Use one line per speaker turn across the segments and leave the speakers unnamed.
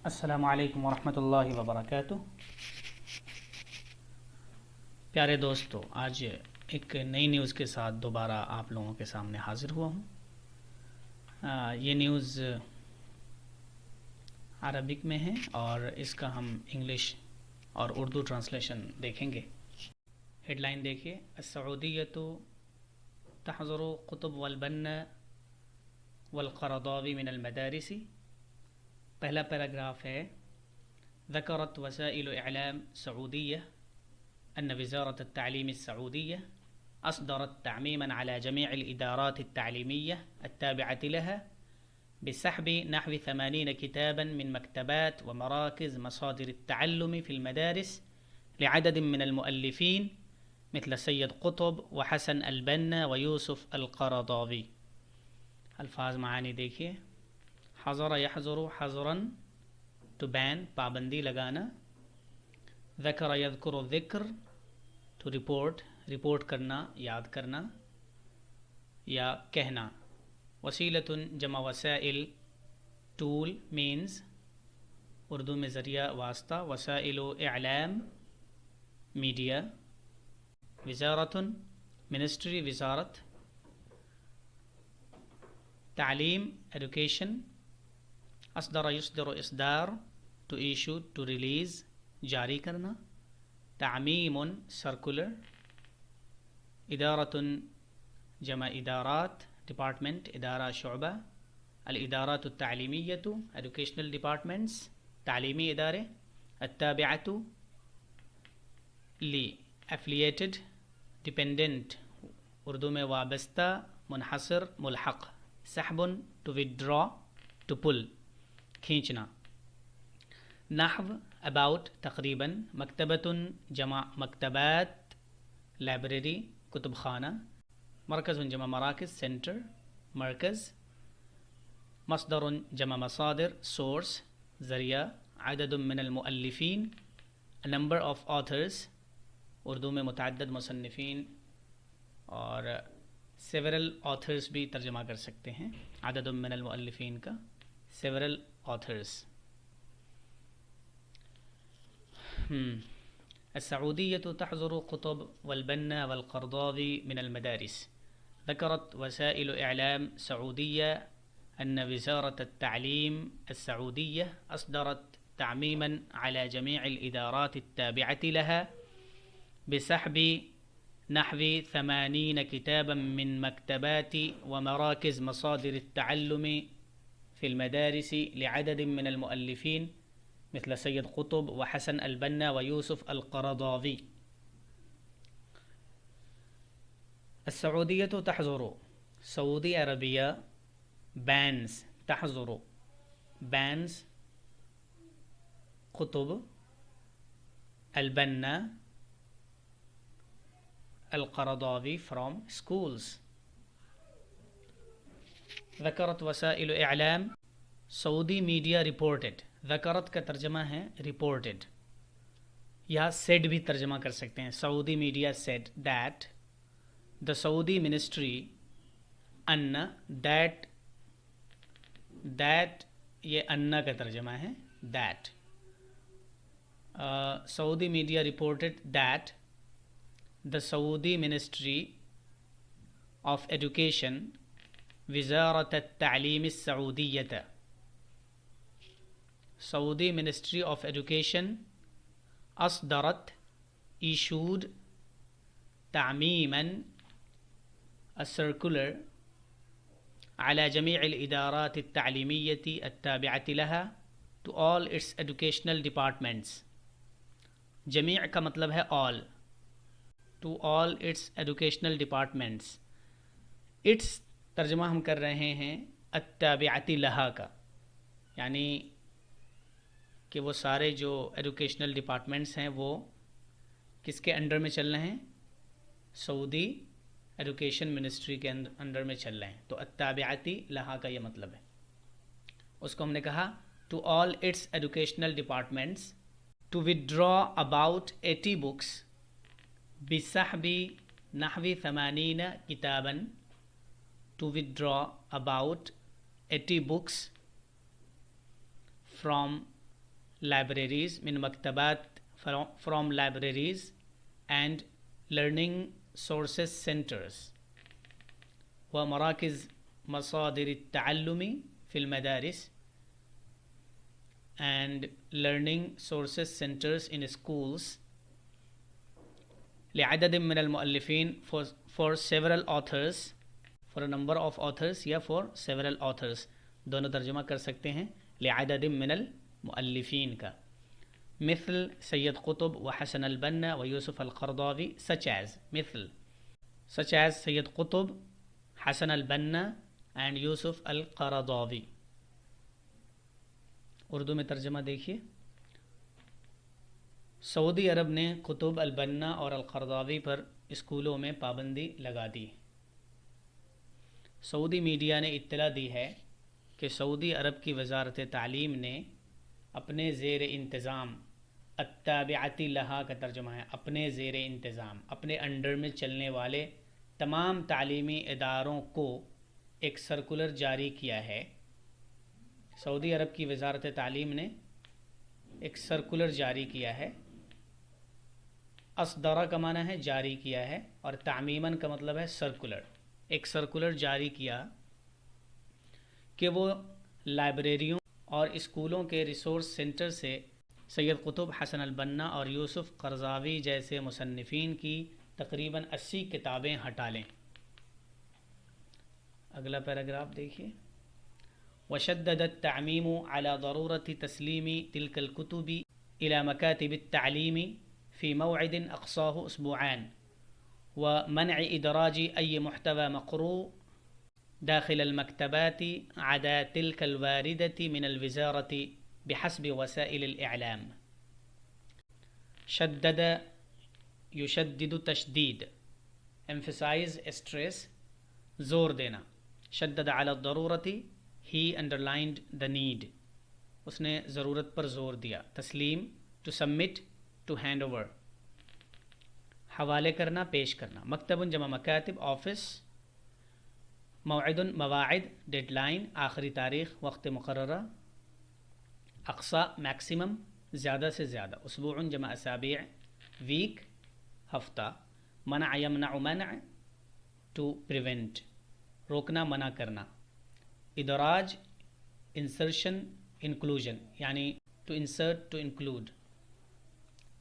السلام علیکم ورحمۃ اللہ وبرکاتہ۔ پیارے دوستو، آج ایک نئی نیوز کے ساتھ دوبارہ آپ لوگوں کے سامنے حاضر ہوا ہوں۔ یہ نیوز عربک میں ہے اور اس کا ہم انگلش اور اردو ٹرانسلیشن دیکھیں گے۔ ہیڈ لائن دیکھیے، السعودیۃ تحظر قطب والبنا والقرضاوی من المدارس۔ پہلا پیراگراف ہے، ذکرت وسائل اعلام سعودیہ أن وزارة التعليم السعودية أصدرت تعميما على جميع الإدارات التعليمية التابعة لها بسحب نحو 80 كتابا من مكتبات ومراكز مصادر التعلم في المدارس لعدد من المؤلفين مثل سيد قطب وحسن البنا ويوسف القرضاوي۔ الفاظ معانی دیکھیے، حضر يحظر حظرا to ban، پابندی لگانا، ذکر یذکر الذکر to رپورٹ کرنا، یاد کرنا یا کہنا، وسیلۃ جمع وسائل، ٹول مینز اردو میں ذریعہ واسطہ، وسائل اعلام میڈیا، وزارت منسٹری وزارت، تعلیم education, اصدر یصدر اصدار to issue to release جاری کرنا، تعمیم سرکولر، ادارۃ جمع ادارات ڈپارٹمنٹ ادارہ شعبہ، الادارات التعلیمیۃ ایڈوکیشنل ڈپارٹمنٹس تعلیمی ادارے، التابعۃ لی ایفلیٹڈ ڈپینڈنٹ اردو میں وابستہ، منحصر ملحق، سحب ٹو withdraw ٹو pull کھینچنا، نحو about تقریباً، مکتبۃ جمع مکتبات لائبریری کتب خانہ، مرکز جمع مراکز سینٹر مرکز، مصدر جمع مصادر سورس ذریعہ، عدد من المؤلفین نمبر آف authors اردو میں متعدد مصنفین اور several authors بھی ترجمہ کر سکتے ہیں، عدد من المؤلفین کا several authors۔ السعودية تحظر قطب والبنا والقرضاوي من المدارس۔ ذكرت وسائل إعلام سعودية أن وزارة التعليم السعودية أصدرت تعميما على جميع الإدارات التابعة لها بسحب نحو 80 كتابا من مكتبات ومراكز مصادر التعلم في المدارس لعدد من المؤلفين مثل سید قطب وحسن البنا ويوسف القرضاوي۔ السعودیة تحظر، سعودی عربیہ بینز، تحظر بینز قطب، البنا القرضاوي from schools۔ ذکرت وسائل اعلام سعودی میڈیا reported، ذکرت کا ترجمہ ہے reported یا said بھی ترجمہ کر سکتے ہیں، Saudi media said that the Saudi ministry in that یہ انا کا ترجمہ ہے that Saudi media reported that the Saudi Ministry of Education وزارة التعليم السعودية، Saudi Ministry of Education أصدرت issued تعميما a circular على جميع الإدارات التعليمية التابعة لها to all its educational departments۔ جميع کا مطلب ہے all، to all its educational departments، its ترجمہ ہم کر رہے ہیں التابعة لها کا، یعنی کہ وہ سارے جو ایڈوکیشنل ڈپارٹمنٹس ہیں وہ کس کے انڈر میں چل رہے ہیں؟ سعودی ایڈوکیشن منسٹری کے انڈر میں چل رہے ہیں، تو التابعتی لہا کا یہ مطلب ہے۔ اس کو ہم نے کہا to all its educational departments to withdraw about 80 books بسحب نحو 80 کتابا، to withdraw about 80 books from libraries من مكتبات from libraries and learning sources centers ومراكز مصادر التعلم في المدارس and learning sources centers in schools لعدد من المؤلفين for several authors for a number of authors یا for several authors دونوں ترجمہ کر سکتے ہیں لعدد من المؤلفین کا مثل سید قطب وحسن Al Banna ویوسف al Qaradawi such as Syed Qutub Hasan Al Banna and Yusuf al Qaradawi. Urdu میں ترجمہ دیکھیے. سعودی عرب نے قطب البنا اور القرضاوی پر اسکولوں میں پابندی لگا دی. سعودی میڈیا نے اطلاع دی ہے کہ سعودی عرب کی وزارت تعلیم نے اپنے زیر انتظام التابعۃ لہا کا ترجمہ ہے اپنے زیر انتظام اپنے انڈر میں چلنے والے تمام تعلیمی اداروں کو ایک سرکولر جاری کیا ہے. سعودی عرب کی وزارت تعلیم نے ایک سرکولر جاری کیا ہے. اصدرہ کا معنی ہے جاری کیا ہے اور تعمیماً کا مطلب ہے سرکولر. ایک سرکولر جاری کیا کہ وہ لائبریریوں اور اسکولوں کے ریسورس سینٹر سے سید قطب حسن البنا اور یوسف قرضاوی جیسے مصنفین کی تقریباً 80 کتابیں ہٹا لیں. اگلا پیراگراف دیکھیے. وشدد التعميم على ضرورة تسليم تلك الكتب إلى مكاتب التعليم في موعد أقصاه أسبوعان ومنع إدراج أي محتوى مقروء داخل المكتبات عدا تلك الواردة من الوزارة بحسب وسائل الإعلام. شدد يشدد تشديد emphasize stress زور دینا. شدد على الضرورة he underlined the need اس نے ضرورت پر زور دیا. تسلیم to submit to hand over حوالے کرنا پیش کرنا. مکتب جمع مکاتب آفس. موعد مواعد ڈیڈ لائن آخری تاریخ وقت مقررہ. اقصا میکسیمم زیادہ سے زیادہ. اسبوع جمع اسابیع ویک ہفتہ. منع یمنع منع to prevent روکنا منع کرنا. ادراج انسرشن انکلوژن یعنی to insert to include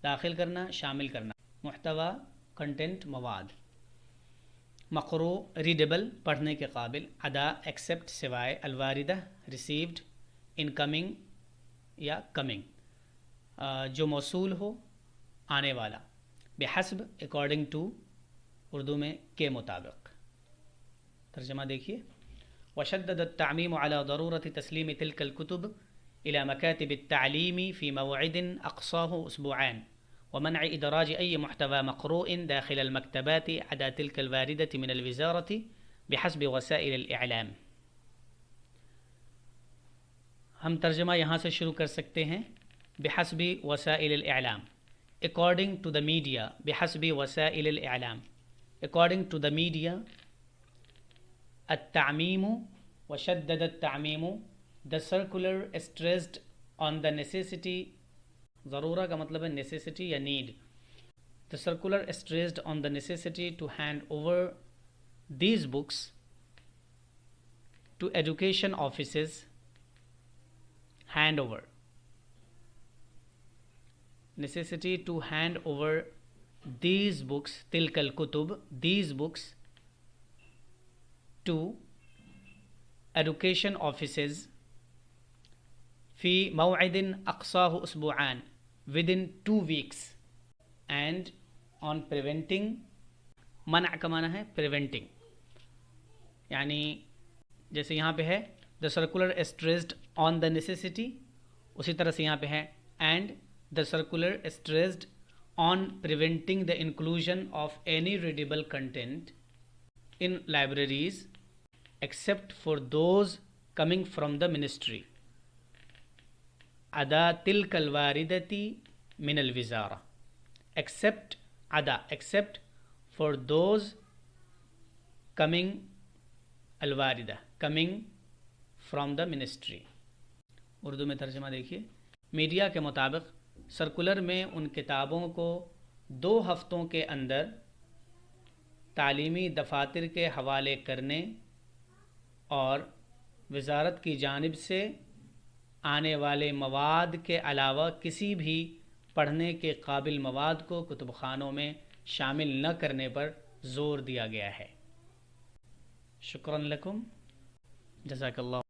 داخل کرنا شامل کرنا. محتویٰ کنٹینٹ مواد. مقروء ریڈیبل پڑھنے کے قابل. ادا ایکسیپٹ سوائے. الواردہ ریسیوڈ. انکمنگ یا کمنگ جو موصول ہو آنے والا. بحسب اکارڈنگ ٹو اردو میں کے مطابق. ترجمہ دیکھیے. وشدد التعميم على ضرورة تسليم تلك الكتب إلى مكاتب التعليم في موعد أقصاه أسبوعان ومنع إدراج أي محتوى مقروء داخل المكتبات عدا تلك الواردة من الوزارة بحسب وسائل الإعلام. ہم ترجمہ یہاں سے شروع کر سکتے ہیں. بحسب وسائل الإعلام according to the media. بحسب وسائل الإعلام according to the media. التعمیم وشدد التعمیم the circular stressed on the necessity. ضرورہ کا مطلب ہے necessity یا need. The circular stressed on the necessity to hand over these books to education offices. Hand over. Necessity to hand over these books تلك الكتب these books to education offices في موعد أقصاه أسبوعان within 2 weeks and on preventing. منع کا معنی ہے preventing یعنی جیسے یہاں پہ ہے the circular stressed on the necessity اسی طرح سے یہاں پہ ہے and the circular stressed on preventing the inclusion of any readable content in libraries except for those coming from the ministry. عدا تلك الواردة من الوزارة. except عدا except for those coming الواردة coming from the ministry. Urdu میں ترجمہ دیکھیے. میڈیا کے مطابق circular میں ان کتابوں کو 2 ہفتوں کے اندر تعلیمی دفاتر کے حوالے کرنے اور وزارت کی جانب سے آنے والے مواد کے علاوہ کسی بھی پڑھنے کے قابل مواد کو کتب خانوں میں شامل نہ کرنے پر زور دیا گیا ہے۔ شکراً لکم، جزاک اللہ۔